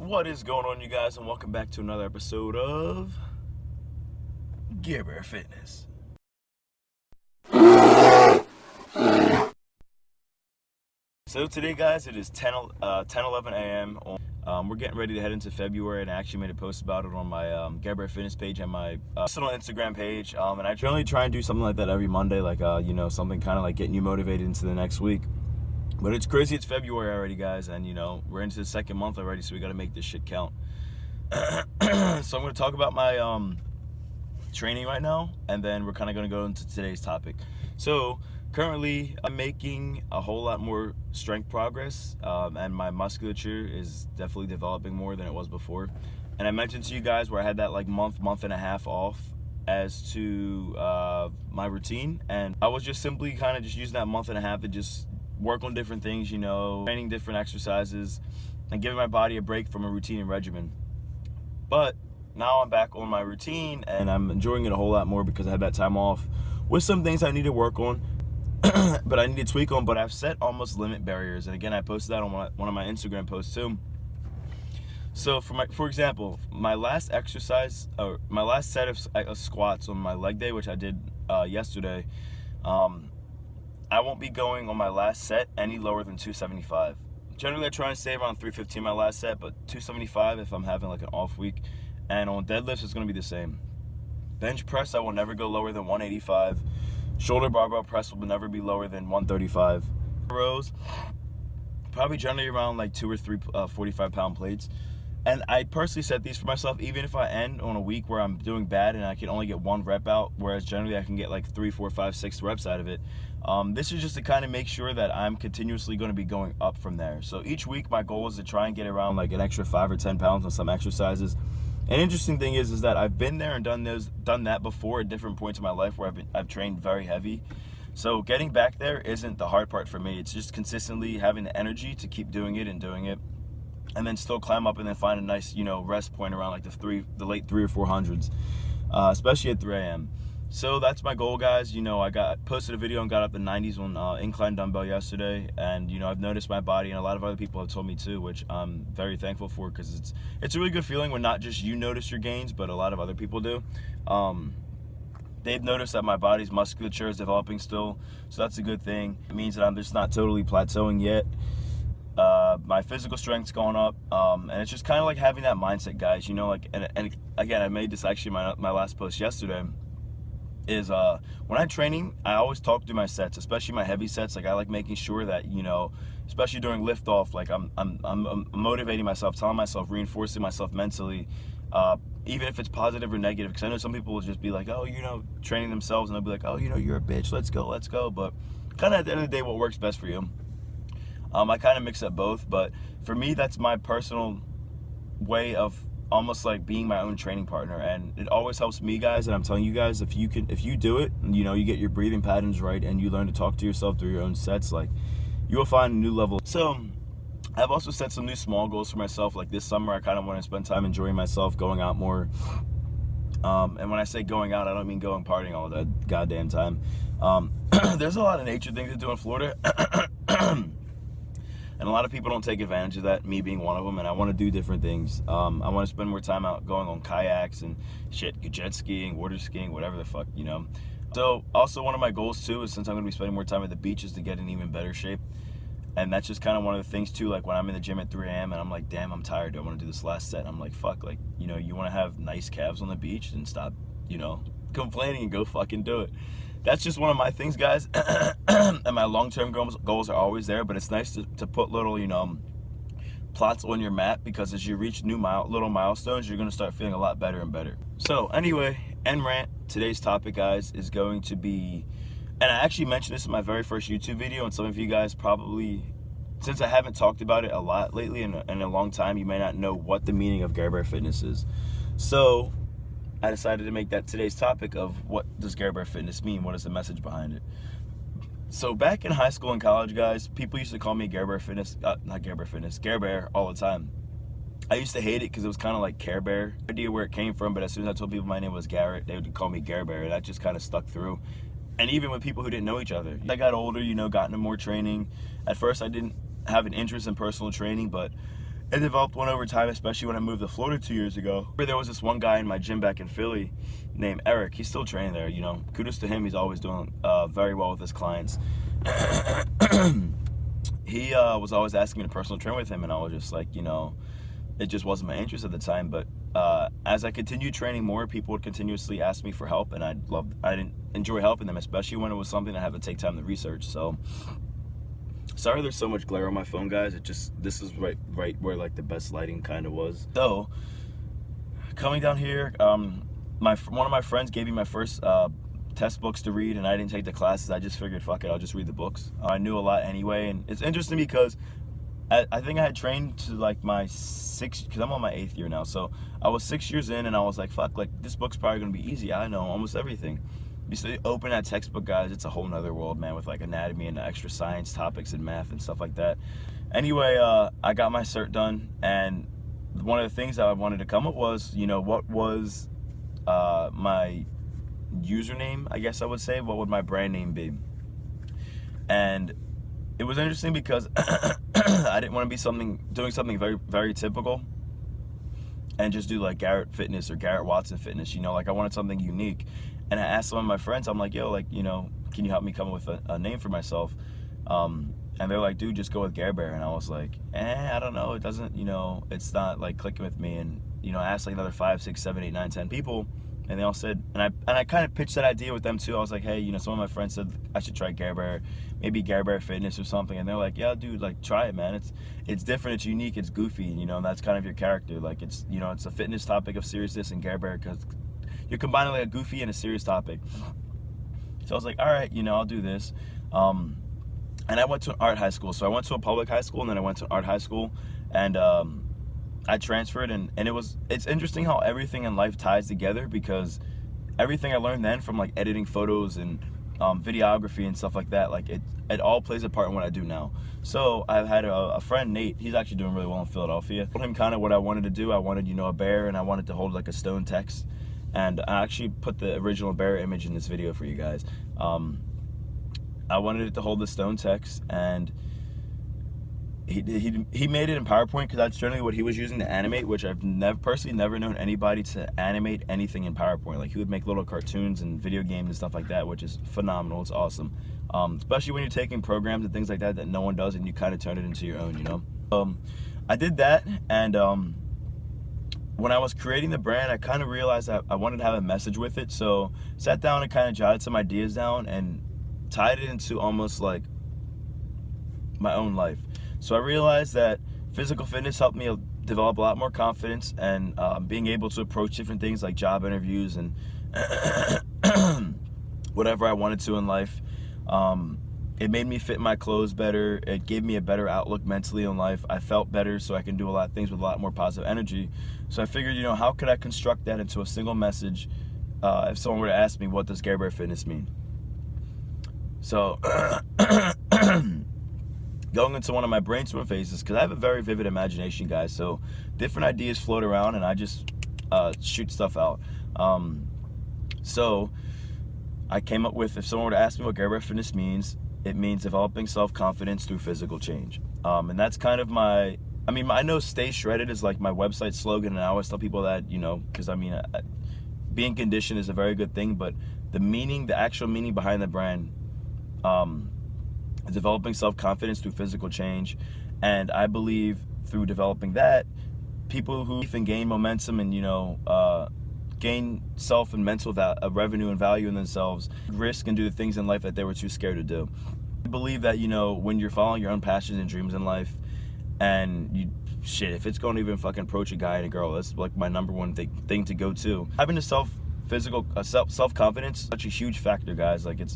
What is going on, you guys, and welcome back to another episode of Garbear Fitness. So today, guys, it is 10:11 a.m. We're getting ready to head into February, and I actually made a post about it on my Garbear Fitness page and my personal Instagram page. And I generally try and do something like that every Monday, like something kind of like getting you motivated into the next week. But it's crazy, it's February already, guys, and we're into the second month already, so we got to make this shit count. So I'm going to talk about my training right now, and then we're kind of going to go into today's topic. So currently I'm making a whole lot more strength progress, and my musculature is definitely developing more than it was before. And I mentioned to you guys where I had that like month and a half off as to my routine, and I was just simply kind of just using that month and a half to just work on different things, training different exercises and giving my body a break from a routine and regimen. But now I'm back on my routine and I'm enjoying it a whole lot more because I had that time off with some things I need to work on, but I need to tweak on. But I've set almost limit barriers, and again, I posted that on one of my Instagram posts too. So for example, my last exercise, or my last set of squats on my leg day, which I did yesterday, I won't be going on my last set any lower than 275. Generally, I try and stay around 315 my last set, but 275 if I'm having like an off week. And on deadlifts, it's going to be the same. Bench press, I will never go lower than 185. Shoulder barbell press will never be lower than 135. Rows, probably generally around like 2 or 3 45-pound plates. And I personally set these for myself, even if I end on a week where I'm doing bad and I can only get 1 rep out, whereas generally I can get like 3, 4, 5, 6 reps out of it. This is just to kind of make sure that I'm continuously going to be going up from there. So each week my goal is to try and get around like an extra 5 or 10 pounds on some exercises. An interesting thing is that I've been there and done that before at different points in my life where I've trained very heavy. So getting back there isn't the hard part for me. It's just consistently having the energy to keep doing it, and then still climb up and then find a nice, rest point around like the late 3 or 400s, especially at 3 a.m. So that's my goal, guys. I posted a video and got up the 90s on incline dumbbell yesterday, and I've noticed my body, and a lot of other people have told me too, which I'm very thankful for, because it's a really good feeling when not just you notice your gains, but a lot of other people do. They've noticed that my body's musculature is developing still, so that's a good thing. It means that I'm just not totally plateauing yet. My physical strength's gone up, and it's just kind of like having that mindset, guys. And again, I made this actually my last post yesterday. Is when I'm training, I always talk through my sets, especially my heavy sets. Like I like making sure that especially during lift off, like I'm motivating myself, telling myself, reinforcing myself mentally, even if it's positive or negative. Because I know some people will just be like, oh, training themselves, and they'll be like, oh, you're a bitch, let's go. But kind of at the end of the day, what works best for you. I kind of mix up both, but for me, that's my personal way of almost like being my own training partner, and it always helps me, guys. And I'm telling you guys, if you do it, you get your breathing patterns right, and you learn to talk to yourself through your own sets, like you will find a new level. So I've also set some new small goals for myself. Like this summer, I kind of want to spend time enjoying myself, going out more. And when I say going out, I don't mean going partying all that goddamn time. There's a lot of nature things to do in Florida. And a lot of people don't take advantage of that, me being one of them, and I want to do different things. I want to spend more time out going on kayaks and shit, jet skiing, water skiing, whatever the fuck, So also one of my goals too is, since I'm going to be spending more time at the beach, is to get in even better shape. And that's just kind of one of the things too, like when I'm in the gym at 3 a.m. and I'm like, damn, I'm tired, I want to do this last set. And I'm like, fuck, like, you want to have nice calves on the beach and stop, complaining and go fucking do it. That's just one of my things, guys. And my long-term goals are always there, but it's nice to put little, plots on your map, because as you reach little milestones, you're going to start feeling a lot better and better. So anyway, end rant, today's topic, guys, is going to be, and I actually mentioned this in my very first YouTube video, and some of you guys probably, since I haven't talked about it a lot lately in a long time, you may not know what the meaning of Garbear Fitness is. So I decided to make that today's topic of what does Garbear Fitness mean? What is the message behind it? So back in high school and college, guys, people used to call me Garbear Fitness, not Garbear Fitness, Garbear all the time. I used to hate it because it was kind of like Care Bear. No idea where it came from, but as soon as I told people my name was Garrett, they would call me Garbear, and that just kind of stuck through. And even with people who didn't know each other. I got older, got into more training. At first, I didn't have an interest in personal training, but It developed one over time, especially when I moved to Florida 2 years ago. There was this one guy in my gym back in Philly named Eric. He's still training there, you know. Kudos to him. He's always doing very well with his clients. He was always asking me to personal train with him, and I was just like, you know, it just wasn't my interest at the time. But as I continued training more, people would continuously ask me for help, and I didn't enjoy helping them, especially when it was something I had to take time to research. So sorry there's so much glare on my phone, guys. This is right where like the best lighting kind of was. So coming down here, one of my friends gave me my first test books to read, and I didn't take the classes. I just figured, fuck it, I'll just read the books. I knew a lot anyway, and it's interesting because I think I had trained to like my because I'm on my 8th year now, so I was 6 years in, and I was like, fuck, like this book's probably gonna be easy. I know almost everything. You say open that textbook, guys, it's a whole nother world, man, with like anatomy and extra science topics and math and stuff like that. Anyway, I got my cert done, and one of the things that I wanted to come up was, you know, what was my username, I guess I would say. What would my brand name be? And it was interesting because I didn't want to be doing something very, very typical and just do like Garrett Fitness or Garrett Watson Fitness, you know, like I wanted something unique. And I asked some of my friends, I'm like, yo, like, you know, can you help me come up with a name for myself? And they're like, dude, just go with Garbear. And I was like, I don't know, it doesn't, you know, it's not like clicking with me. And, you know, I asked like another 5, 6, 7, 8, 9, 10 people, and they all said, and I kind of pitched that idea with them too. I was like, hey, you know, some of my friends said I should try Garbear, maybe Garbear Fitness or something. And they're like, yeah, dude, like try it, man. It's different, it's unique, it's goofy, you know, and that's kind of your character. Like it's, you know, it's a fitness topic of seriousness in Garbear because you're combining like a goofy and a serious topic. So I was like, all right, you know, I'll do this. And I went to an art high school. So I went to a public high school, and then I went to an art high school, and I transferred, and it's interesting how everything in life ties together, because everything I learned then, from like editing photos and videography and stuff like that, like it all plays a part in what I do now. So I've had a friend, Nate. He's actually doing really well in Philadelphia. I told him kind of what I wanted to do. I wanted, you know, a bear, and I wanted to hold like a stone text. And I actually put the original bear image in this video for you guys. I wanted it to hold the stone text, and he made it in PowerPoint because that's generally what he was using to animate, which I've personally never known anybody to animate anything in PowerPoint. Like he would make little cartoons and video games and stuff like that, which is phenomenal. It's awesome, especially when you're taking programs and things like that that no one does, and you kind of turn it into your own, you know. I did that, and when I was creating the brand, I kind of realized that I wanted to have a message with it. So sat down and kind of jotted some ideas down and tied it into almost like my own life. So I realized that physical fitness helped me develop a lot more confidence, and being able to approach different things like job interviews and whatever I wanted to in life. It made me fit my clothes better. It gave me a better outlook mentally on life. I felt better, so I can do a lot of things with a lot more positive energy. So I figured, you know, how could I construct that into a single message if someone were to ask me, what does Garbear Fitness mean? So going into one of my brainstorm phases, because I have a very vivid imagination, guys, so different ideas float around, and I just shoot stuff out. So I came up with, if someone were to ask me what Garbear Fitness means, it means developing self-confidence through physical change. And that's kind of I know Stay Shredded is like my website slogan, and I always tell people that, you know, because being conditioned is a very good thing, but the actual meaning behind the brand, developing self-confidence through physical change. And I believe through developing that, people who even gain momentum and, you know, gain self and mental revenue and value in themselves, risk and do the things in life that they were too scared to do. I believe that, you know, when you're following your own passions and dreams in life, and if it's going to even fucking approach a guy and a girl, that's like my number one thing to go to. Having a self-confidence is such a huge factor, guys. Like you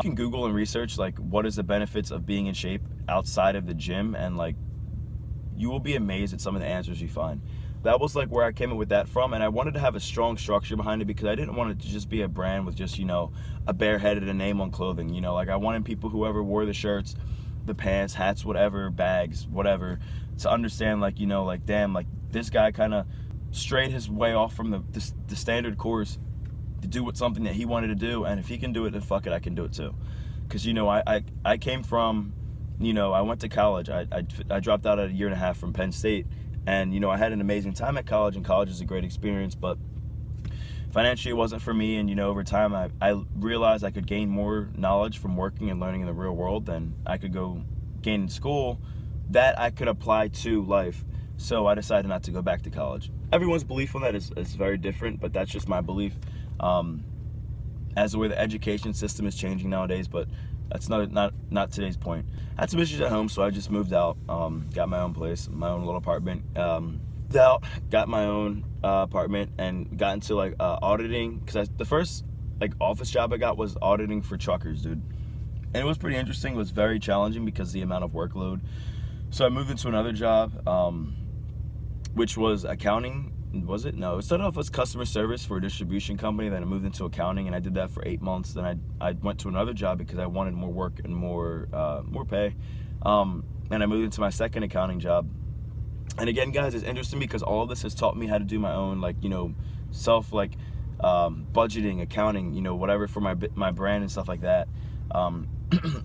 can Google and research like what is the benefits of being in shape outside of the gym, and like you will be amazed at some of the answers you find. That was like where I came up with that from, and I wanted to have a strong structure behind it because I didn't want it to just be a brand with just, you know, a bear head and a name on clothing. You know, like I wanted people, whoever wore the shirts, the pants, hats, whatever, bags, whatever, to understand, like, you know, like, damn, like this guy kind of strayed his way off from the standard course to do something that he wanted to do, and if he can do it, then fuck it, I can do it too. Because, you know, I came from, you know, I went to college. I dropped out at a year and a half from Penn State, And, you know, I had an amazing time at college, and college is a great experience, but financially it wasn't for me. And, you know, over time I realized I could gain more knowledge from working and learning in the real world than I could go gain in school that I could apply to life. So I decided not to go back to college. Everyone's belief on that is very different, but that's just my belief. As the way the education system is changing nowadays, but that's not today's point. I had some issues at home, so I just moved out, got my own place, my own little apartment. Got my own apartment, and got into like auditing, because the first like office job I got was auditing for truckers, dude. And it was pretty interesting. It was very challenging because of the amount of workload. So I moved into another job, which was accounting. Was it? No, it started off as customer service for a distribution company. Then I moved into accounting, and I did that for 8 months. Then I went to another job because I wanted more work and more pay. And I moved into my second accounting job. And again, guys, it's interesting because all of this has taught me how to do my own, like, you know, budgeting, accounting, you know, whatever for my brand and stuff like that.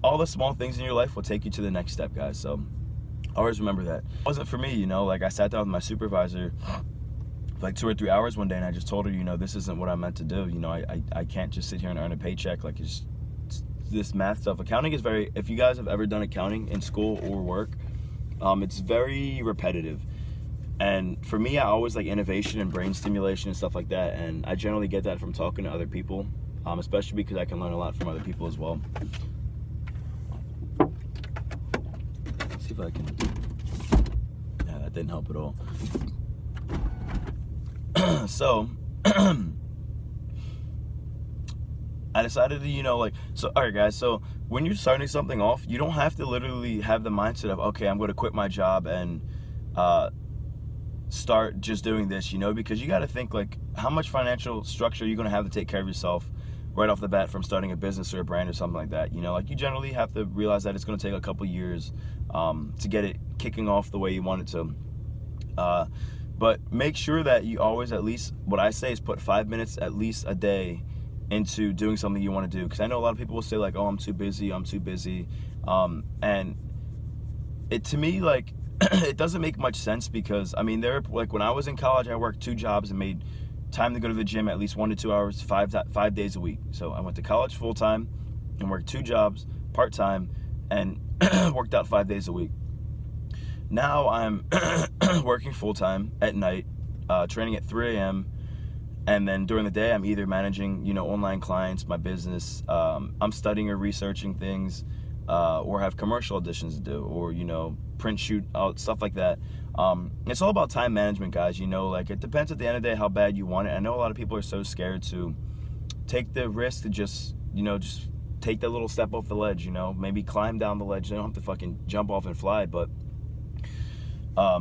All the small things in your life will take you to the next step, guys. So always remember that. It wasn't for me, you know. Like, I sat down with my supervisor for like 2 or 3 hours one day, and I just told her, you know, this isn't what I'm meant to do. You know, I can't just sit here and earn a paycheck. Like, it's this math stuff. Accounting is very, if you guys have ever done accounting in school or work, it's very repetitive. And for me, I always like innovation and brain stimulation and stuff like that. And I generally get that from talking to other people, especially because I can learn a lot from other people as well. Let's see if I can. Yeah, that didn't help at all. So I decided to, you know, like, so, all right, guys, so when you're starting something off, you don't have to literally have the mindset of, okay, I'm going to quit my job and start just doing this, you know, because you got to think, like, how much financial structure are you going to have to take care of yourself right off the bat from starting a business or a brand or something like that, you know? Like, you generally have to realize that it's going to take a couple years to get it kicking off the way you want it to. But make sure that you always, at least, what I say is put 5 minutes at least a day into doing something you want to do. Because I know a lot of people will say, like, oh, I'm too busy. And it, to me, like, it doesn't make much sense, because, I mean, like, when I was in college, I worked 2 jobs and made time to go to the gym at least 1 to 2 hours, 5 days a week. So I went to college full-time and worked 2 jobs part-time and worked out 5 days a week. Now I'm working full-time at night, training at 3 a.m., and then during the day I'm either managing, you know, online clients, my business, I'm studying or researching things, or have commercial auditions to do, or, you know, print shoot out, stuff like that. It's all about time management, guys. You know, like, it depends at the end of the day how bad you want it. I know a lot of people are so scared to take the risk to just, you know, just take that little step off the ledge, you know, maybe climb down the ledge. They don't have to fucking jump off and fly, but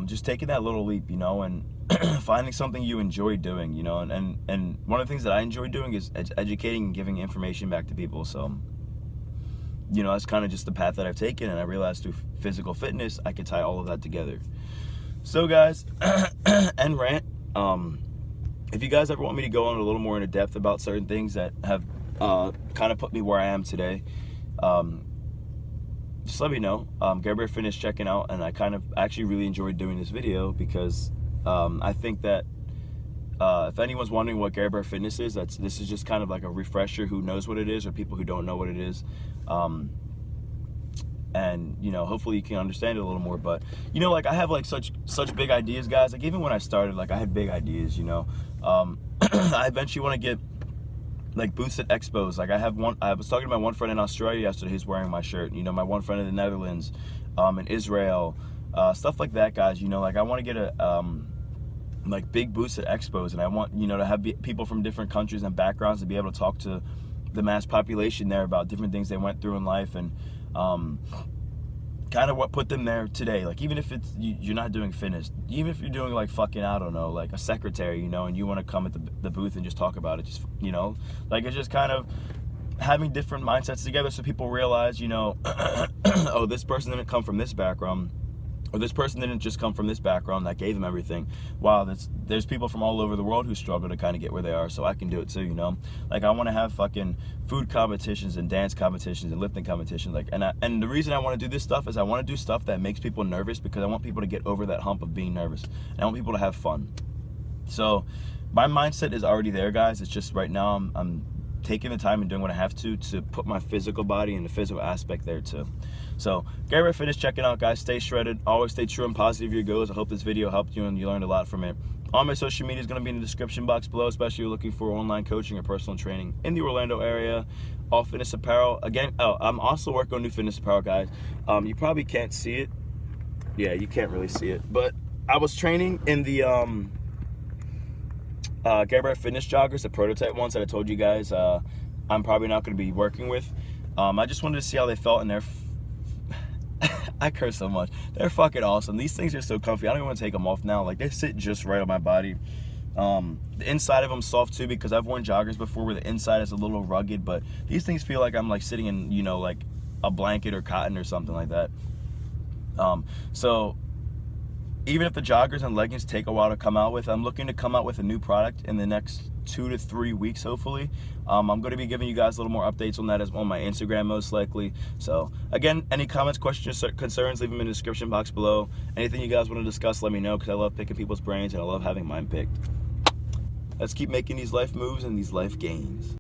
just taking that little leap, you know, and finding something you enjoy doing, you know, and one of the things that I enjoy doing is educating and giving information back to people. So, you know, that's kind of just the path that I've taken, and I realized through physical fitness I could tie all of that together. So, guys, end rant. If you guys ever want me to go on a little more into depth about certain things that have kind of put me where I am today, just let me know. Garbear Fitness checking out, and I kind of actually really enjoyed doing this video because I think that if anyone's wondering what Garbear Fitness is, this is just kind of like a refresher who knows what it is, or people who don't know what it is. And, you know, hopefully you can understand it a little more. But, you know, like, I have like such big ideas, guys. Like, even when I started, like, I had big ideas, you know. I eventually want to get like booths at expos. Like, I was talking to my one friend in Australia yesterday who's wearing my shirt, you know, my one friend in the Netherlands, in Israel, stuff like that, guys. You know, like, I want to get like big booths at expos, and I want, you know, to have people from different countries and backgrounds to be able to talk to the mass population there about different things they went through in life, and kind of what put them there today. Like, even if it's you're not doing fitness, even if you're doing, like, fucking, I don't know, like a secretary, you know, and you want to come at the booth and just talk about it, just, you know, like, it's just kind of having different mindsets together so people realize, you know, oh, this person didn't come from this background, or this person didn't just come from this background that gave them everything. Wow, there's people from all over the world who struggle to kind of get where they are, so I can do it too, you know? Like, I want to have fucking food competitions and dance competitions and lifting competitions, like, and the reason I want to do this stuff is I want to do stuff that makes people nervous, because I want people to get over that hump of being nervous, and I want people to have fun. So my mindset is already there, guys. It's just right now I'm taking the time and doing what I have to put my physical body and the physical aspect there too. So Garbear Fitness, checking out, guys. Stay shredded, always stay true and positive to your goals. I hope this video helped you and you learned a lot from it. All my social media is going to be in the description box below, especially if you're looking for online coaching or personal training in the Orlando area. All fitness apparel. Again, I'm also working on new fitness apparel, guys. You probably can't see it. Yeah, you can't really see it, but I was training in the Garbear Fitness joggers, the prototype ones that I told you guys I'm probably not going to be working with. I just wanted to see how they felt, and I curse so much. They're fucking awesome. These things are so comfy. I don't even want to take them off now. Like, they sit just right on my body. The inside of them soft too, because I've worn joggers before where the inside is a little rugged, but these things feel like I'm like sitting in, you know, like a blanket or cotton or something like that. So even if the joggers and leggings take a while to come out with, I'm looking to come out with a new product in the next 2 to 3 weeks, hopefully. I'm going to be giving you guys a little more updates on that on my Instagram, most likely. So again, any comments, questions, concerns, leave them in the description box below. Anything you guys want to discuss, let me know, because I love picking people's brains and I love having mine picked. Let's keep making these life moves and these life gains.